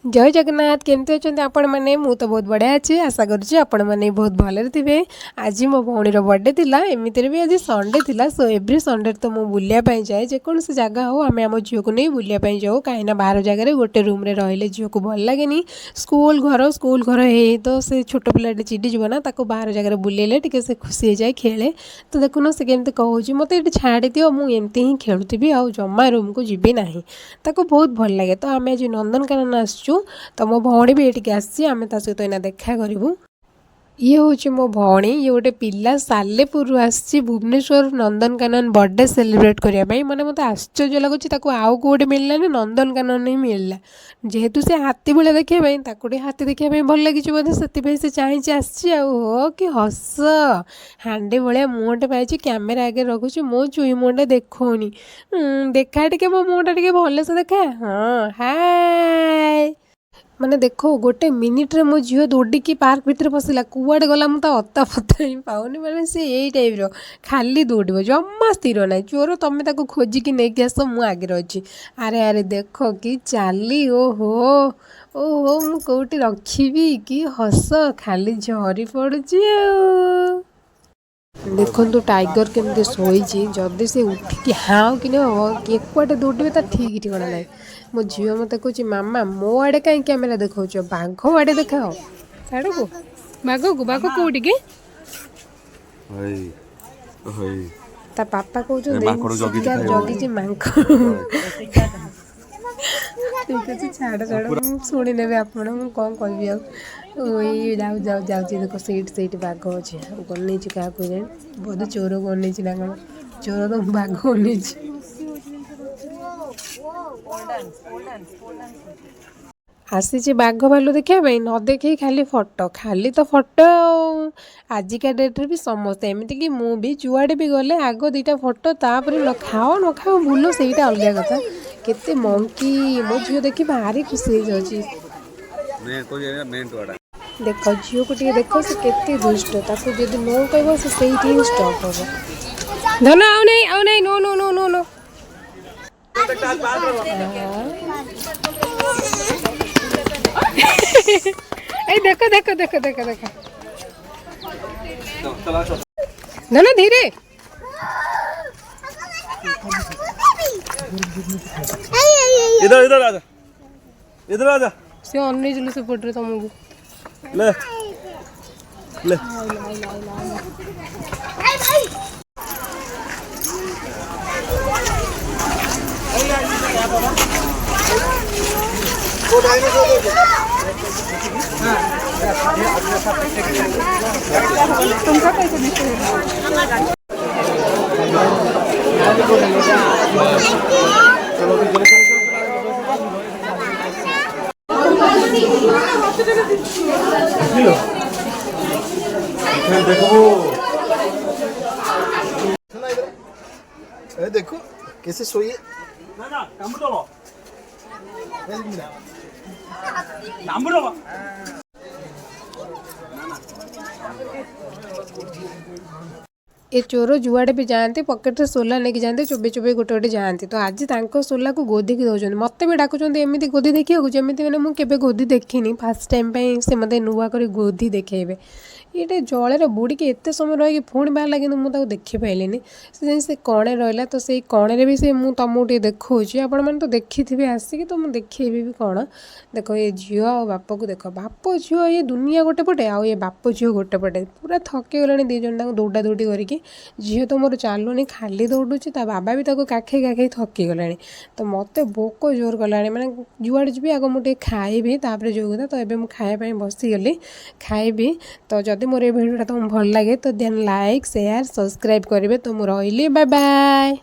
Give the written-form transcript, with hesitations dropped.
जय जगन्नाथ केमती अच्छा आपण मैंने मु तो बहुत बढ़िया अच्छी आशा करुँच आपण मैंने बहुत भले थे। आज मो भौणीर बर्थडे थिला एमती भी आज संडे थिला सो एव्री संडे तो मुझे बुलायापी जाए जेकोसी जगह हो आम आम झील को नहीं बुलायापी जाऊँ कहीं बाहर जगह गोटे रूम रे रहिले झील को भल लगे स्कूल घर है तो से छोट पिलाटे चिड़ीज ना ताको बाहर जगह बुलेले टे से खुशी हो जाए खेले तो देखुन से केमती कहूँ मत ये छाड़ी दियो मुझे ही खेलुथी आ जमा रूम को जीवी ना ताको बहुत भल लगे तो आम आज नंदनकानन आसचु तो मो भौणी भी ये आसी आम ता सहित एना देखा करूँ। ये हूँ मो भौणी ये गोटे पिला सालेपुर आसी भुवनेश्वर नंदनकानन बर्थडे सेलिब्रेट करने मैंने मत आश्चर्य लगुच आउ कौटे मिलला ना नंदनकानन ही मिलला जेहेतु से हाथी भाया देखापी हाथी देखा भल लगी बोधे से चाहिए आसी हो कि हस हांडी भाया मुहटे पाई कैमेरा आगे रखुच मो चुई मुहटा देखनी देखा टे मो मुहटा टे भल से देखा हाँ हाय माने देखो गोटे मिनिट रे मो झील दौड़ी पार्क भितर पशिला कुआड़े गला मुझे अता पता ही पाऊनी मैंने से यही टाइप रो खाली दौड़ जमा स्थिर ना चोर तुम ताको खोजिकी नहीं आस मु आगे अच्छी अरे अरे देख कि चाली ओहो ओहो मु कौटी रखी कि हस खाली झरी पड़ुची देखु टाइगर केमती शोई जदि से उठिकी हाँ कि किए कुआटे दौड़े तो ठीक ठिकाना ना मो झील मत कह मामा मो आड़े कहीं कैमेरा देखा बाघ आड़े देखाओ साड़ को बाघ कौटी के ता पापा कहते जगी मांक ठीक अच्छे छाड़ छाड़ शुणी ने आपड़ कौन कहि जाऊ जाऊ जाऊँ देख सीट बाघ अच्छे गनी क्या जाए बोधे चोर गनी ना कौन चोर तो बाघ गनी आसी बाघ भालू देखापी न देखे खाली तो फोटो आजिका डेट्रे भी समस्ते एमती कि मु भी जुआड़े भी गले आग दीटा फोटो तापर न खाओ भूल से अलग कथा केते मंकी मो झील देखी भारी खुशी हो जाऊँ देख झील को देख से केते दुष्ट ताको जदि नो कह से स्टॉप हम धन आउ नहीं no no no no no देखो देखो देखो देखो देखो धन धीरे इधर इधर आजा इधर आजा से अन्य जुलूस पट रहे तुमको ले ले तुमका कैसे दिसते देखो कैसे सोइए ये चोर जुआड़े भी जाते पकेट रे सोला लेके जाते चोबे चोबे गोटे गोटे जाते तो आज सोला को गोदी की दौरान मत भी डाकुंट एमती गोदी देखा जमी मैंने मुझे गोदी देखनी फास्ट टाइम से मत नुआ कर गोदी देखेबे ये जल बुड़ी के एत समय रही पुणी बाहर कि मुझे देखी पाइलिनी से कणे रहा तो से कणे भी से मुझे तुमको देखी आपण मैंने तो देखी थे आसिक तो मुझे देखेबी भी कौन देख ये झील आ बाप को देख बाप झील ये दुनिया गोटे पटे आ ये बाप झील गोटे पटे पूरा थकी गले दी जन दौड़ा दौड़ी करके झील तो मोर चलुनी खाली दौड़ुची ता बाबा भी काखे थकी गले तो मत भोक जोर कला मैंने जुआड़े जी आग मुझे खाइबी तापर जो कथा तो ये खायापी बसीगली खाइबी तो जब मोर ये वीडियो तुमको भल लगे तो देन लाइक शेयर सब्सक्राइब करेंगे तो मुझे रही बाय बाय।